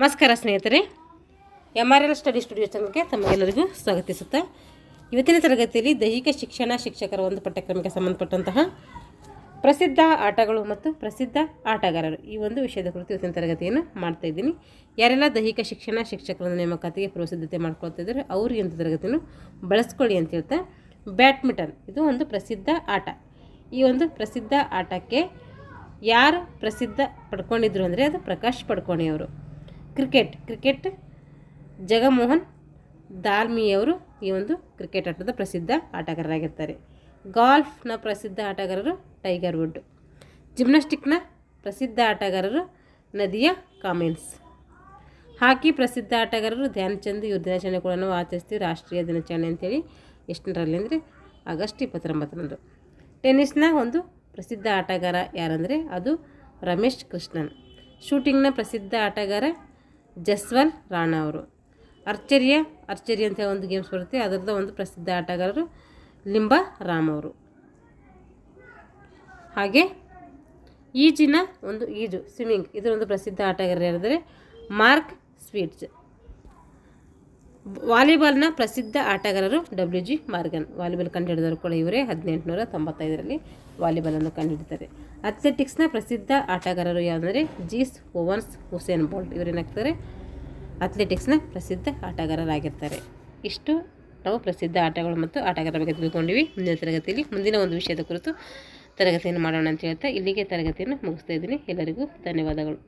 ನಮಸ್ಕಾರ ಸ್ನೇಹಿತರೆ, MRL study studio ಚಾನಲ್ಗೆ ತಮಗೆಲ್ಲರಿಗೂ ಸ್ವಾಗತಿಸುತ್ತಾ ಇವತ್ತಿನ ತರಗತಿಯಲ್ಲಿ ದೈಹಿಕ ಶಿಕ್ಷಣ ಶಿಕ್ಷಕರ ಒಂದು ಪಠ್ಯಕ್ರಮಕ್ಕೆ ಸಂಬಂಧಪಟ್ಟಂತಹ ಪ್ರಸಿದ್ಧ ಆಟಗಳು ಮತ್ತು ಪ್ರಸಿದ್ಧ ಆಟಗಾರರು ಈ ಒಂದು ವಿಷಯದ ಕುರಿತು ಇವತ್ತಿನ ತರಗತಿಯನ್ನು ಮಾಡ್ತಾ ಇದ್ದೀನಿ. ಯಾರೆಲ್ಲ ದೈಹಿಕ ಶಿಕ್ಷಣ ಶಿಕ್ಷಕರ ನೇಮಕಾತಿಗೆ ಪ್ರಸಿದ್ಧತೆ ಮಾಡ್ಕೊಳ್ತಾ ಇದ್ದಾರೆ ಅವರು ಈ ಒಂದು ತರಗತಿಯನ್ನು ಬಳಸ್ಕೊಳ್ಳಿ ಅಂತ ಹೇಳ್ತಾ, ಬ್ಯಾಡ್ಮಿಂಟನ್ ಇದು ಒಂದು ಪ್ರಸಿದ್ಧ ಆಟ. ಈ ಒಂದು ಪ್ರಸಿದ್ಧ ಆಟಕ್ಕೆ ಯಾರು ಪ್ರಸಿದ್ಧ ಪಡ್ಕೊಂಡಿದ್ರು ಅಂದರೆ ಅದು ಪ್ರಕಾಶ್ ಪಡ್ಕೋಣಿ ಅವರು. ಕ್ರಿಕೆಟ್ ಜಗಮೋಹನ್ ದಾಲ್ಮಿಯವರು ಈ ಒಂದು ಕ್ರಿಕೆಟ್ ಆಟದ ಪ್ರಸಿದ್ಧ ಆಟಗಾರರಾಗಿರ್ತಾರೆ. ಗಾಲ್ಫ್ನ ಪ್ರಸಿದ್ಧ ಆಟಗಾರರು ಟೈಗರ್ ವುಡ್. ಜಿಮ್ನಾಸ್ಟಿಕ್ನ ಪ್ರಸಿದ್ಧ ಆಟಗಾರರು ನದಿಯಾ ಕಾಮಿನ್ಸ್. ಹಾಕಿ ಪ್ರಸಿದ್ಧ ಆಟಗಾರರು ಧ್ಯಾನ್ ಚಂದ್. ಇವ್ರ ದಿನಾಚರಣೆ ಕೂಡ ನಾವು ಆಚರಿಸ್ತೀವಿ, ರಾಷ್ಟ್ರೀಯ ದಿನಾಚರಣೆ ಅಂತೇಳಿ. ಎಷ್ಟರಲ್ಲಿ ಅಂದರೆ ಆಗಸ್ಟ್ 29ರಂದು. ಟೆನ್ನಿಸ್ನ ಒಂದು ಪ್ರಸಿದ್ಧ ಆಟಗಾರ ಯಾರಂದರೆ ಅದು ರಮೇಶ್ ಕೃಷ್ಣನ್. ಶೂಟಿಂಗ್ನ ಪ್ರಸಿದ್ಧ ಆಟಗಾರ ಜಸ್ವಂತ್ ರಾಣಾ ಅವರು. ಆರ್ಚರಿ ಅಂತ ಒಂದು ಗೇಮ್ಸ್ ಬರುತ್ತೆ, ಅದರದ್ದು ಒಂದು ಪ್ರಸಿದ್ಧ ಆಟಗಾರರು ಲಿಂಬಾ ರಾಮ್ ಅವರು. ಹಾಗೆ ಈಜು ಸ್ವಿಮ್ಮಿಂಗ್ ಇದರ ಒಂದು ಪ್ರಸಿದ್ಧ ಆಟಗಾರರು ಯಾರಿದ್ದಾರೆ ಮಾರ್ಕ್ ಸ್ಪೀಟ್ಸ್. ವಾಲಿಬಾಲ್ನ ಪ್ರಸಿದ್ಧ ಆಟಗಾರರು WG ಮಾರ್ಗನ್. ವಾಲಿಬಾಲ್ ಕಂಡುಹಿಡಿದವರು ಕೂಡ ಇವರೇ. 1895ರಲ್ಲಿ ವಾಲಿಬಾಲನ್ನು ಕಂಡುಹಿಡಿತಾರೆ. ಅಥ್ಲೆಟಿಕ್ಸ್ನ ಪ್ರಸಿದ್ಧ ಆಟಗಾರರು ಯಾವುದಂದರೆ ಜೀಸ್ ಓವನ್ಸ್, ಹುಸೇನ್ ಬೋಲ್ಟ್ ಇವರೇನಾಗ್ತಾರೆ ಅಥ್ಲೆಟಿಕ್ಸ್ನ ಪ್ರಸಿದ್ಧ ಆಟಗಾರರಾಗಿರ್ತಾರೆ. ಇಷ್ಟು ನಾವು ಪ್ರಸಿದ್ಧ ಆಟಗಳು ಮತ್ತು ಆಟಗಾರರ ಬಗ್ಗೆ ತಿಳ್ಕೊಂಡಿವಿ. ಮುಂದಿನ ತರಗತಿಯಲ್ಲಿ ಮುಂದಿನ ಒಂದು ವಿಷಯದ ಕುರಿತು ತರಗತಿಯನ್ನು ಮಾಡೋಣ ಅಂತ ಹೇಳ್ತಾ ಇಲ್ಲಿಗೆ ತರಗತಿಯನ್ನು ಮುಗಿಸ್ತಾ ಇದ್ದೀನಿ. ಎಲ್ಲರಿಗೂ ಧನ್ಯವಾದಗಳು.